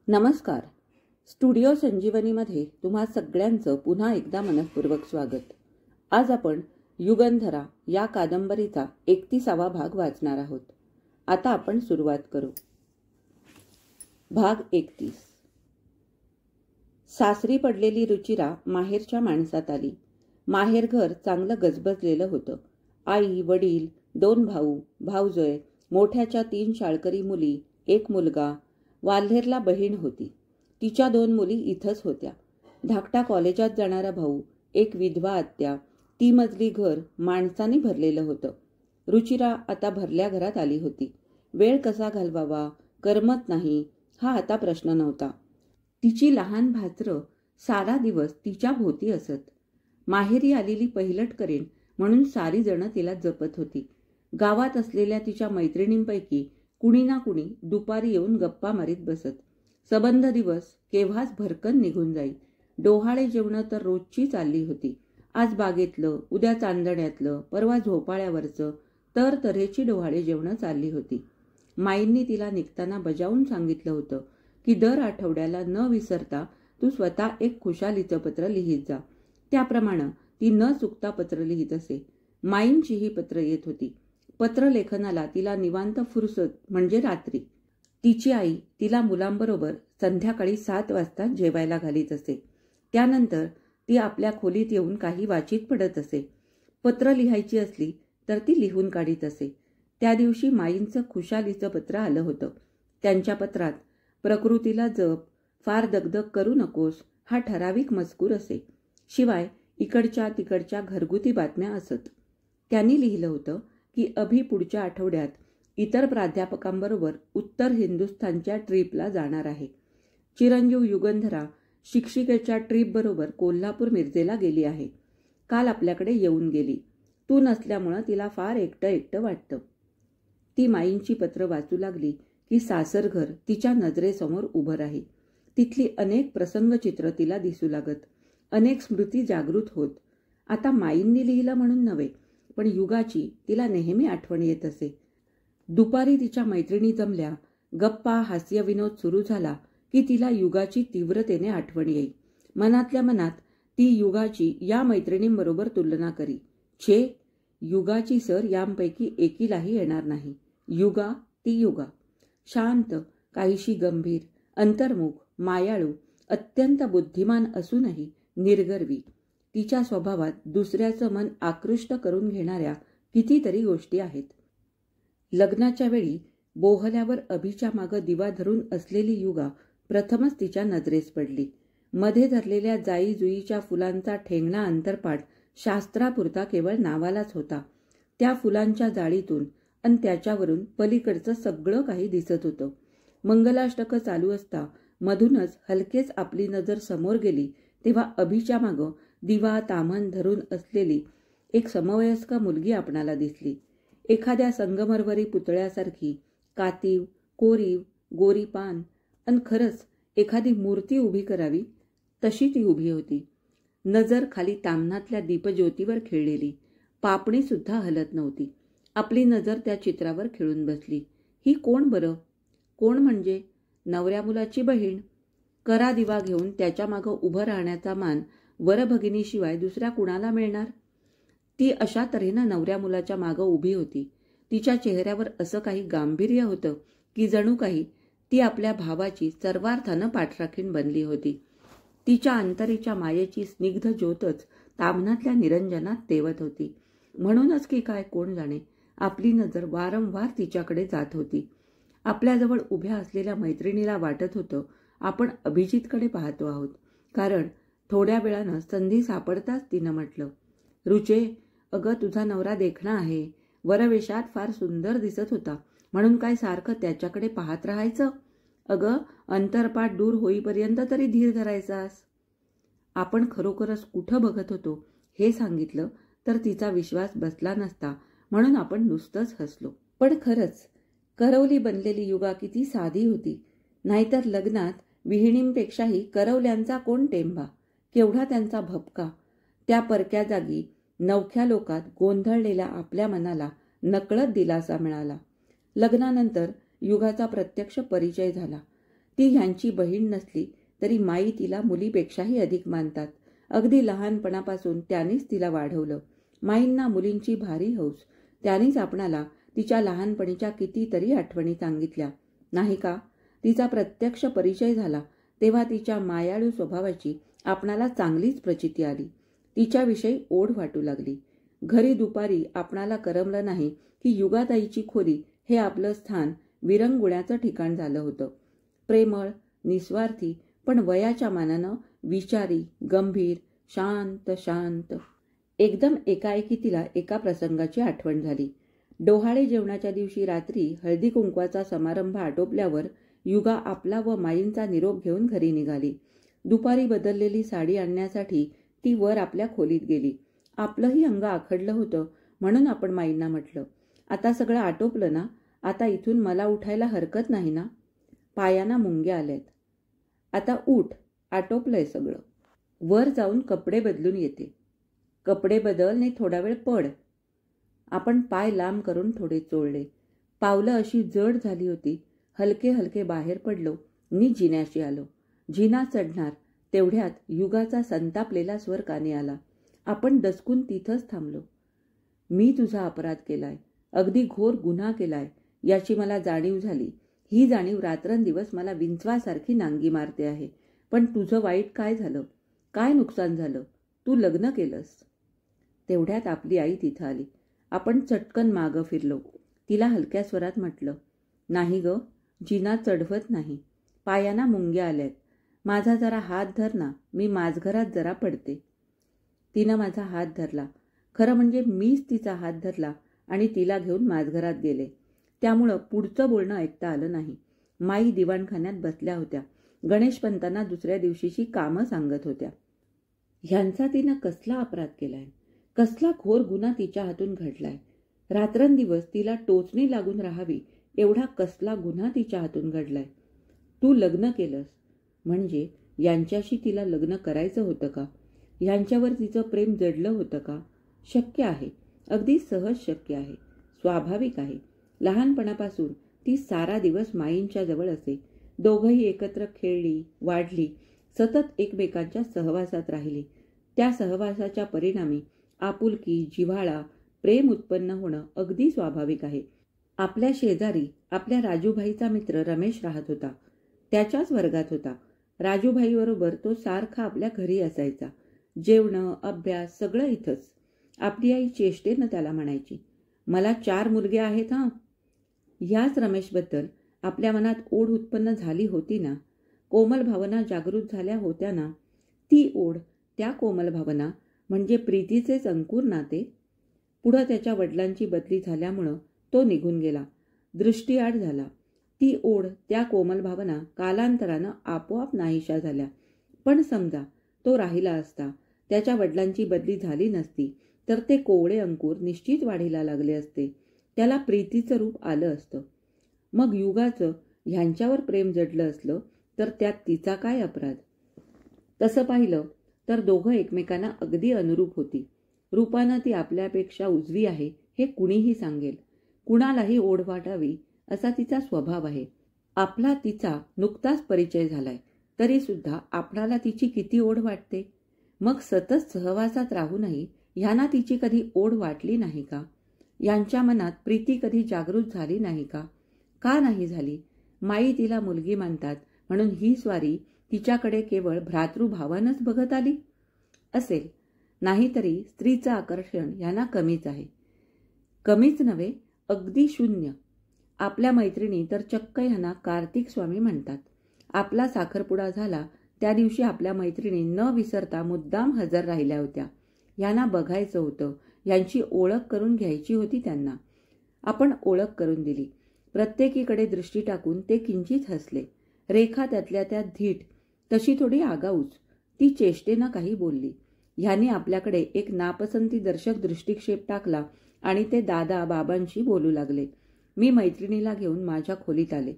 नमस्कार. स्टुडिओ संजीवनीमध्ये तुम्हा सगळ्यांचं पुन्हा एकदा मनःपूर्वक स्वागत. आज आपण युगंधरा या कादंबरीचा 31वा भाग वाचणार आहोत. आता आपण सुरुवात करू. भाग 31. सासरी पडलेली रुचिरा माहेरच्या माणसात आली. माहेरघर चांगलं गजबजलेलं होतं. आई, वडील, 2 भाऊ, भावजय, मोठ्याच्या 3 शाळकरी मुली, 1 मुलगा, वाल्हेरला बहीण होती. तिच्या 2 मुली इथंच होत्या. धाकटा कॉलेजात जाणारा भाऊ, 1 विधवा आत्या, 3 मजली घर माणसांनी भरलेलं होतं. रुचिरा आता भरल्या घरात आली होती. वेळ कसा घालवावा करमत नाही हा आता प्रश्न नव्हता. तिची लहान भाचरं सारा दिवस तिच्या भोवती असत. माहेरी आलेली पहिलट करेन म्हणून सारी जणं तिला जपत होती. गावात असलेल्या तिच्या मैत्रिणींपैकी कुणी ना कुणी दुपारी येऊन गप्पा मारीत बसत. सबंध दिवस केव्हाच भरकन निघून जाई. डोहाळे जेवणं तर रोजची चालली होती. आज बागेतलं, उद्या चांदण्यातलं, परवा झोपाळ्यावरचं, तर तऱ्हेची डोहाळे जेवणं चालली होती. माईंनी तिला निघताना बजावून सांगितलं होतं की दर आठवड्याला न विसरता तू स्वतः एक खुशालीचं पत्र लिहित जा. त्याप्रमाणे ती न चुकता पत्र लिहित असे. माईंचीही पत्र येत होती. पत्रलेखनाला तिला निवांत फुरसत म्हणजे रात्री. तिची आई तिला मुलांबरोबर संध्याकाळी 7 वाजता जेवायला घालीत असे. त्यानंतर ती आपल्या खोलीत येऊन काही वाचित पडत असे. पत्र लिहायची असली तर ती लिहून काढीत असे. त्या दिवशी माईंचं खुशालीचं पत्र आलं होतं. त्यांच्या पत्रात प्रकृतीला जप, फार दगदग करू नकोस हा ठराविक मजकूर असे. शिवाय इकडच्या तिकडच्या घरगुती बातम्या असत. त्यांनी लिहिलं होतं की अभि पुढच्या आठवड्यात इतर प्राध्यापकांबरोबर उत्तर हिंदुस्थानच्या ट्रीपला जाणार आहे. चिरंजीव युगंधरा शिक्षिकेच्या ट्रीपबरोबर कोल्हापूर मिरजेला गेली आहे. काल आपल्याकडे येऊन गेली. तू नसल्यामुळं तिला फार एकटं एकटं वाटतं. ती माईंची पत्र वाचू लागली की सासरघर तिच्या नजरेसमोर उभं राही. तिथली अनेक प्रसंगचित्र तिला दिसू लागत. अनेक स्मृती जागृत होत. आता माईंनी लिहिलं म्हणून नव्हे, पण युगाची तिला नेहमी आठवण येत असे. दुपारी तिच्या मैत्रिणी जमल्या, गप्पा हास्यविनोद सुरू झाला की तिला युगाची तीव्रतेने आठवण येई. मनातल्या मनात ती युगाची या मैत्रिणींबरोबर तुलना करी. छे, युगाची सर यांपैकी एकीलाही येणार नाही. युगा ती युगा. शांत, काहीशी गंभीर, अंतर्मुख, मायाळू, अत्यंत बुद्धिमान असूनही निर्गर्वी. तिच्या स्वभावात दुसऱ्याचं मन आकृष्ट करून घेणाऱ्या कितीतरी गोष्टी आहेत. लग्नाच्या वेळी बोहल्यावर अभिच्या मागं दिवा धरून असलेली युगा प्रथमच तिच्या नजरेस पडली. मध्ये धरलेल्या जाई जुईच्या फुलांचा ठेंगणा अंतरपाट शास्त्रापुरता केवळ नावालाच होता. त्या फुलांच्या जाळीतून आणि त्याच्यावरून पलीकडचं सगळं काही दिसत होतं. मंगलाष्टक चालू असता मधूनच हलकेच आपली नजर समोर गेली तेव्हा अभिच्या मागं दिवा ताम्हण धरून असलेली एक समवयस्क मुलगी आपणाला दिसली. एखाद्या संगमरवरी पुतळ्यासारखी, कातीव, कोरीव, गोरी पान अन खरंच एखादी मूर्ती उभी करावी तशी ती उभी होती. नजर खाली ताम्हणातल्या दीपज्योतीवर खेळलेली. पापणी सुद्धा हलत नव्हती. आपली नजर त्या चित्रावर खेळून बसली. ही कोण बरं? कोण म्हणजे नवऱ्या मुलाची बहीण. करा दिवा घेऊन त्याच्या मागं उभं राहण्याचा मान वरभगिनीशिवाय दुसऱ्या कुणाला मिळणार? ती अशा तऱ्हेनं नवऱ्या मुलाच्या मागं उभी होती. तिच्या चेहऱ्यावर असं काही गांभीर्य होतं की जणू काही ती आपल्या भावाची सर्वार्थानं पाठराखीण बनली होती. तिच्या अंतरीच्या मायेची स्निग्ध ज्योतच ताम्हणातल्या निरंजनात तेवत होती. म्हणूनच की काय कोण जाणे, आपली नजर वारंवार तिच्याकडे जात होती. आपल्याजवळ उभ्या असलेल्या मैत्रिणीला वाटत होतं आपण अभिजितकडे पाहतो आहोत. कारण थोड्या वेळानं संधी सापडताच तिनं म्हटलं, रुचे, अगं तुझा नवरा देखणा आहे. वरवेशात फार सुंदर दिसत होता म्हणून काय सारखं त्याच्याकडे पाहत राहायचं? अगं अंतरपाठ दूर होईपर्यंत तरी धीर धरायचास. आपण खरोखरच कुठं बघत होतो हे सांगितलं तर तिचा विश्वास बसला नसता म्हणून आपण नुसतंच हसलो. पण खरंच करवली बनलेली युगा किती साधी होती. नाहीतर लग्नात विहिणींपेक्षाही करवल्यांचा कोण टेंबा, केवढा त्यांचा भपका. त्या परक्या जागी नवख्या लोकात गोंधळलेल्या आपल्या मनाला नकळत दिलासा मिळाला. लग्नानंतर युगाचा प्रत्यक्ष परिचय झाला. ती ह्यांची बहीण नसली तरी माई तिला मुलीपेक्षाही अधिक मानतात. अगदी लहानपणापासून त्यांनीच तिला वाढवलं. माईंना मुलींची भारी हौस. त्यांनीच आपणाला तिच्या लहानपणीच्या कितीतरी आठवणी सांगितल्या नाही का. तिचा प्रत्यक्ष परिचय झाला तेव्हा तिच्या मायाळू स्वभावाची आपणाला चांगलीच प्रचिती आली. तिच्याविषयी ओढ वाटू लागली. घरी दुपारी आपणाला करमलं नाही की युगाताईची खोली हे आपलं स्थान विरंगुळ्याचं ठिकाण झालं होतं. प्रेमळ, निस्वार्थी, पण वयाच्या मानानं विचारी, गंभीर, शांत शांत. एकदम एकाएकी तिला एका प्रसंगाची आठवण झाली. डोहाळे जेवणाच्या दिवशी रात्री हळदी कुंकवाचा समारंभ आटोपल्यावर युगा आपला व माईंचा निरोप घेऊन घरी निघाली. दुपारी बदललेली साडी आणण्यासाठी ती वर आपल्या खोलीत गेली. आपलंही अंग आखडलं होतं म्हणून आपण माईंना म्हटलं, आता सगळं आटोपलं ना, आता इथून मला उठायला हरकत नाही ना. पायांना मुंग्या आल्यात. आता उठ, आटोपलंय सगळं. वर जाऊन कपडे बदलून येते. कपडे बदल ने थोडा वेळ पड. आपण पाय लांब करून थोडे चोळले. पावलं अशी जड झाली होती. हलके हलके बाहेर पडलो नि जिन्याशी आलो. जिना चढणार तेवढ्यात युगाचा संतापलेला स्वर कानी आला. आपण दचकून तिथंच थांबलो. मी तुझा अपराध केलाय, अगदी घोर गुन्हा केलाय याची मला जाणीव झाली. ही जाणीव रात्रंदिवस मला विंचवासारखी नांगी मारते आहे. पण तुझं वाईट काय झालं, काय नुकसान झालं? तू लग्न केलंस. तेवढ्यात आपली आई तिथं आली. आपण चटकन मागं फिरलो. तिला हलक्या स्वरात म्हटलं, नाही ग, जिना चढवत नाही. पायांना मुंग्या आल्यात. माझा जरा हात धर ना, मी माझघरात जरा पडते. तिनं माझा हात धरला. खरं म्हणजे मीच तिचा हात धरला आणि तिला घेऊन माझघरात गेले. त्यामुळं पुढचं बोलणं ऐकता आलं नाही. माई दिवाणखान्यात बसल्या होत्या. गणेशपंतांना दुसऱ्या दिवशीची कामं सांगत होत्या. ह्यांचा तिनं कसला अपराध केलाय, कसला घोर गुन्हा तिच्या हातून घडलाय. रात्रंदिवस तिला टोचणी लागून राहावी एवढा कसला गुन्हा तिच्या हातून घडलाय. तू लग्न केलंस म्हणजे यांच्याशी तिला लग्न करायचं होतं का? ह्यांच्यावर तिचं प्रेम जडलं होतं का? शक्य आहे, अगदी सहज शक्य आहे, स्वाभाविक आहे. लहानपणापासून ती सारा दिवस माईंच्या जवळ असे. दोघंही एकत्र खेळली, वाढली, सतत एकमेकांच्या सहवासात राहिली. त्या सहवासाच्या परिणामी आपुलकी, जिव्हाळा, प्रेम उत्पन्न होणं अगदी स्वाभाविक आहे. आपल्या शेजारी आपल्या राजूभाईचा मित्र रमेश राहत होता. त्याच्याच वर्गात होता. राजूभाईबरोबर तो सारखा आपल्या घरी असायचा. जेवणं, अभ्यास सगळं इथंच. आपली आई चेष्टेनं त्याला म्हणायची, मला 4 मुलगे आहेत हां. ह्याच रमेशबद्दल आपल्या मनात ओढ उत्पन्न झाली होती ना, कोमल भावना जागृत झाल्या होत्या ना. ती ओढ, त्या कोमल भावना म्हणजे प्रीतीचेच अंकुर नाते. पुढं त्याच्या वडिलांची बदली झाल्यामुळं तो निघून गेला, दृष्टीआड झाला. ती ओढ, त्या कोमल भावना कालांतरानं आपोआप नाहीशा झाल्या. पण समजा तो राहिला असता, त्याच्या वडिलांची बदली झाली नसती, तर ते कोवळे अंकुर निश्चित वाढीला लागले असते. त्याला प्रीतीचं रूप आलं असतं. मग युगाचं ह्यांच्यावर प्रेम जडलं असलं तर त्यात तिचा काय अपराध? तसं पाहिलं तर दोघं एकमेकांना अगदी अनुरूप होती. रूपानं ती आपल्यापेक्षा उजवी आहे हे कुणीही सांगेल. कुणालाही ओढ वाटावी असा तिचा स्वभाव आहे. आपला तिचा नुकताच परिचय झालाय तरी सुद्धा आपणाला तिची किती ओढ वाटते. मग सतत सहवासात राहूनही ह्यांना तिची कधी ओढ वाटली नाही का? यांच्या मनात प्रीती कधी जागृत झाली नाही का? का नाही झाली? माई तिला मुलगी मानतात म्हणून ही स्वारी तिच्याकडे केवळ भ्रातृभावानंच बघत आली असेल. नाहीतरी स्त्रीचं आकर्षण ह्यांना कमीच आहे. कमीच नव्हे, अगदी शून्य. आपल्या मैत्रिणी तर चक्क ह्यांना कार्तिक स्वामी म्हणतात. आपला साखरपुडा झाला त्या दिवशी आपल्या मैत्रिणी न विसरता मुद्दाम हजर राहिल्या होत्या. ह्यांना बघायचं होतं, यांची ओळख करून घ्यायची होती त्यांना. आपण ओळख करून दिली. प्रत्येकीकडे दृष्टी टाकून ते किंचित हसले. रेखा त्यातल्या त्यात धीट, तशी थोडी आगाऊच. ती चेष्टेनं काही बोलली. ह्यांनी आपल्याकडे एक नापसंतीदर्शक दृष्टिक्षेप टाकला आणि ते दादा बाबांशी बोलू लागले. मी मैत्रिणीला घेऊन माझ्या खोलीत आले.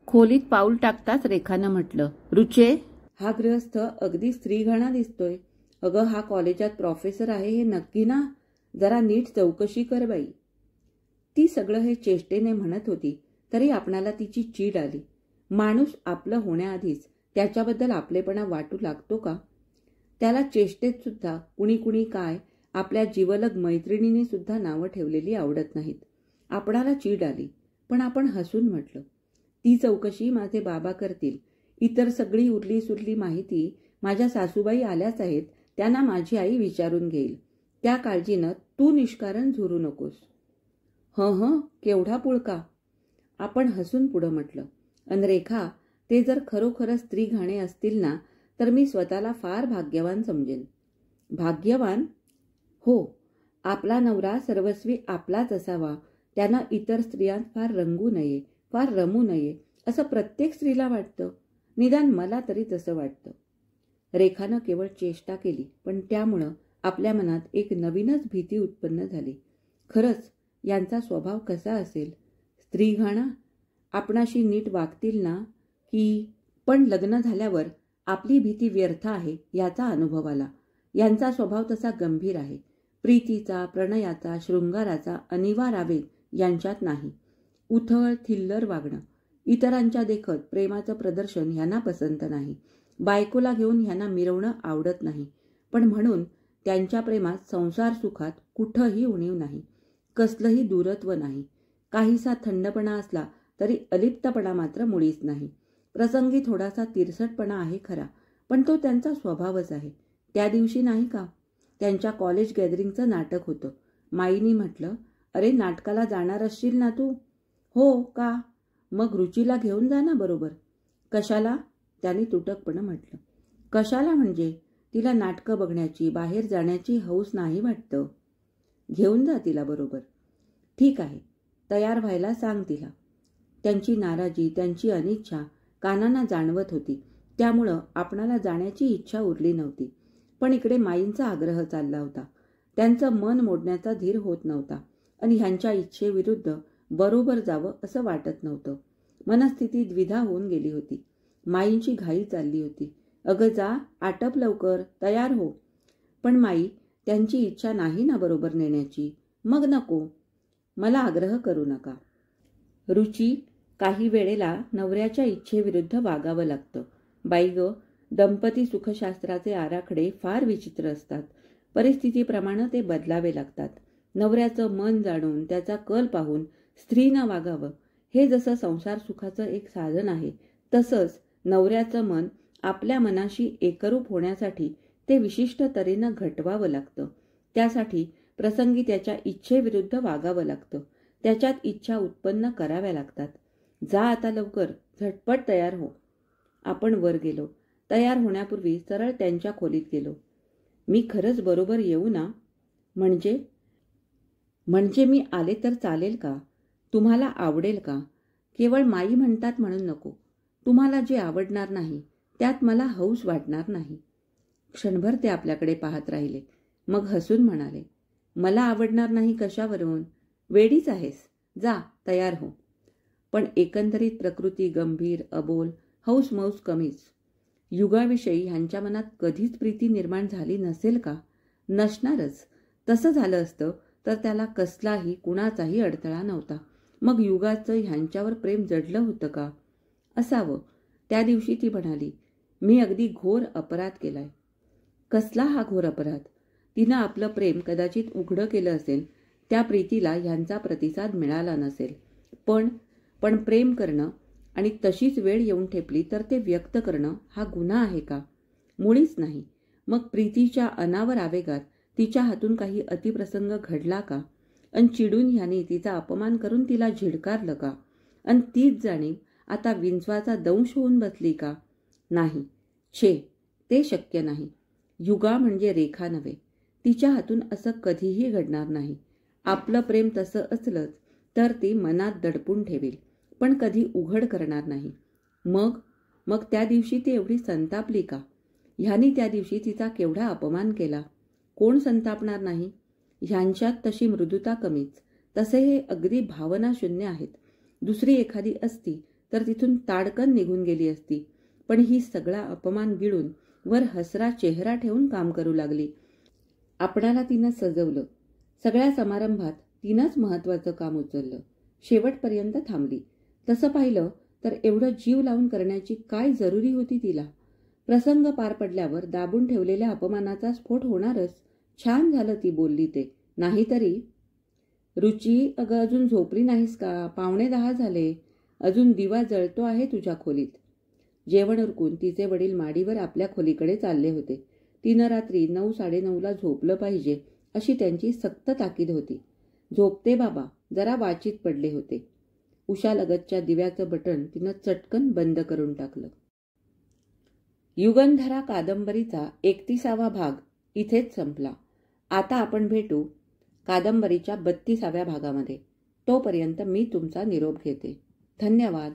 खोलीत पाऊल टाकताच रेखानं म्हटलं, रुचे, हा गृहस्थ अगदी स्त्रीघाणा दिसतोय. अगं, हा कॉलेजात प्रोफेसर आहे हे नक्की ना? जरा नीट चौकशी कर बाई. ती सगळं हे चेष्टेने म्हणत होती तरी आपणाला तिची चीड आली. माणूस आपलं होण्याआधीच त्याच्याबद्दल आपलेपणा वाटू लागतो का? त्याला चेष्टेत सुद्धा कुणी कुणी काय आपल्या जिवलग मैत्रिणीने सुद्धा नावं ठेवलेली आवडत नाहीत. आपणाला चीड आली, पण आपण हसून म्हटलं, ती चौकशी माझे बाबा करतील. इतर सगळी उरली सुरली माहिती माझ्या सासूबाई आल्याच आहेत, त्यांना माझी आई विचारून घेईल. त्या काळजीनं तू निष्कारण झुरू नकोस. हं, केवढा पुळका. आपण हसून पुढं म्हटलं, अन रेखा, ते जर खरोखरच स्त्री घाणे असतील ना, तर मी स्वतःला फार भाग्यवान समजेन. भाग्यवान? हो. आपला नवरा सर्वस्वी आपलाच असावा, त्यानं इतर स्त्रियांत फार रंगू नये, फार रमू नये, असं प्रत्येक स्त्रीला वाटतं. निदान मला तरी तसं वाटतं. रेखानं केवळ चेष्टा केली, पण त्यामुळं आपल्या मनात एक नवीनच भीती उत्पन्न झाली. खरंच यांचा स्वभाव कसा असेल? स्त्रीघाणा? आपणाशी नीट वागतील ना? की? पण लग्न झाल्यावर आपली भीती व्यर्थ आहे याचा अनुभव आला. यांचा स्वभाव तसा गंभीर आहे. प्रीतीचा, प्रणयाचा, शृंगाराचा अनिवार्य आवेग यांच्यात नाही. उथळ थिल्लर वागणं, इतरांच्या देखत प्रेमाचं प्रदर्शन ह्यांना पसंत नाही. बायकोला घेऊन ह्यांना मिरवणं आवडत नाही. पण म्हणून त्यांच्या प्रेमात संसार सुखात कुठंही उणीव नाही, कसलंही दूरत्व नाही. काहीसा थंडपणा असला तरी अलिप्तपणा मात्र मुळीच नाही. प्रसंगी थोडासा तिरसटपणा आहे खरा, पण तो त्यांचा स्वभावच आहे. त्या दिवशी नाही का, त्यांच्या कॉलेज गॅदरिंगचं नाटक होतं. माईनी म्हटलं, अरे नाटकाला जाणार असशील ना तू? हो. का? मग रुचीला घेऊन जा ना बरोबर. कशाला? त्याने तुटकपणं म्हटलं. कशाला म्हणजे? तिला नाटकं बघण्याची, बाहेर जाण्याची हौस नाही वाटतं. घेऊन जा तिला बरोबर. ठीक आहे, तयार व्हायला सांग तिला. त्यांची नाराजी, त्यांची अनिच्छा कानांना जाणवत होती. त्यामुळं आपणाला जाण्याची इच्छा उरली नव्हती. पण इकडे माईंचा आग्रह चालला होता. त्यांचं मन मोडण्याचा धीर होत नव्हता आणि ह्यांच्या इच्छेविरुद्ध बरोबर जावं असं वाटत नव्हतं. मनस्थिती द्विधा होऊन गेली होती. माईंची घाई चालली होती. अगं जा, आटप लवकर, तयार हो. पण माई, त्यांची इच्छा नाही ना बरोबर नेण्याची. मग नको. मला आग्रह करू नका. रुची, काही वेळेला नवऱ्याच्या इच्छेविरुद्ध वागावं लागतं. बाई ग, दंपती सुखशास्त्राचे आराखडे फार विचित्र असतात. परिस्थितीप्रमाणे ते बदलावे लागतात. नवऱ्याचं मन जाणून, त्याचा कल पाहून स्त्रीनं वागावं. हे जसं संसार सुखाचं एक साधन आहे, तसंच नवऱ्याचं मन आपल्या मनाशी एकरूप होण्यासाठी ते विशिष्ट तऱ्हेनं घटवावं लागतं. त्यासाठी प्रसंगी त्याच्या इच्छेविरुद्ध वागावं लागतं. त्याच्यात इच्छा उत्पन्न कराव्या लागतात. जा आता लवकर, झटपट तयार हो. आपण वर गेलो. तयार होण्यापूर्वी सरळ त्यांच्या खोलीत गेलो. मी खरंच बरोबर येऊ ना? म्हणजे मी आले तर चालेल का? तुम्हाला आवडेल का? केवळ माई म्हणतात म्हणून नको. तुम्हाला जे आवडणार नाही त्यात मला हौस वाटणार नाही. क्षणभर ते आपल्याकडे पाहत राहिले. मग हसून म्हणाले, मला आवडणार नाही कशावरून? वेडीच आहेस. जा, तयार हो. पण एकंदरीत प्रकृती गंभीर, अबोल, हौसमौस कमीच. युगाविषयी ह्यांच्या मनात कधीच प्रीती निर्माण झाली नसेल का? नसणारच. तसं झालं असतं तर त्याला कसलाही कुणाचाही अडथळा नव्हता. मग युगाचं ह्यांच्यावर प्रेम जडलं होतं का? असावं. त्या दिवशी ती म्हणाली, मी अगदी घोर अपराध केलाय. कसला हा घोर अपराध? तिनं आपलं प्रेम कदाचित उघडं केलं असेल. त्या प्रीतीला ह्यांचा प्रतिसाद मिळाला नसेल. पण प्रेम करणं आणि तशीच वेळ येऊन ठेपली तर ते व्यक्त करणं हा गुन्हा आहे का? मुळीच नाही. मग प्रीतीच्या अनावर आवेगात तिच्या हातून काही अतिप्रसंग घडला का? अन चिडून ह्याने तिचा अपमान करून तिला झिडकारलं का? अन तीच जाणीव आता विंचवाचा दंश होऊन बसली का? नाही. ते शक्य नाही. युगा म्हणजे रेखा नव्हे. तिच्या हातून असं कधीही घडणार नाही. आपलं प्रेम तसं असलंच तर ती मनात दडपून ठेवेल, पण कधी उघड करणार नाही. मग त्या दिवशी ती एवढी संतापली का? ह्यानी त्या दिवशी तिचा केवढा अपमान केला. कोण संतापणार नाही? ह्यांच्यात तशी मृदुता कमीच. तसे हे अगदी भावनाशून्य आहेत. दुसरी एखादी असती तर तिथून ताडकन निघून गेली असती. पण ही सगळा अपमान गिळून वर हसरा चेहरा ठेवून काम करू लागली. आपणाला तिनं सजवलं. सगळ्या समारंभात तिनंच महत्वाचं काम उचललं. शेवटपर्यंत थांबली. तसं पाहिलं तर एवढं जीव लावून करण्याची काय जरुरी होती तिला? प्रसंग पार पडल्यावर दाबून ठेवलेल्या अपमानाचा स्फोट होणारच. छान झालं ती बोलली ते. नाहीतरी. रुची, अगं अजून झोपली नाहीस का? 9:15 झाले. अजून दिवा जळतो आहे तुझ्या खोलीत. जेवण उरकून तिचे वडील माडीवर आपल्या खोलीकडे चालले होते. तिनं रात्री 9-9:30ला झोपलं पाहिजे अशी त्यांची सक्त ताकीद होती. झोपते बाबा, जरा वाचित पडले होते. उशालगतच्या दिव्याचं बटण तिनं चटकन बंद करून टाकलं. युगंधरा कादंबरीचा 31वा भाग इथेच संपला. आता आपण भेटू कादंबरीच्या 32व्या भागामध्ये. तोपर्यंत मी तुमचा निरोप घेते. धन्यवाद.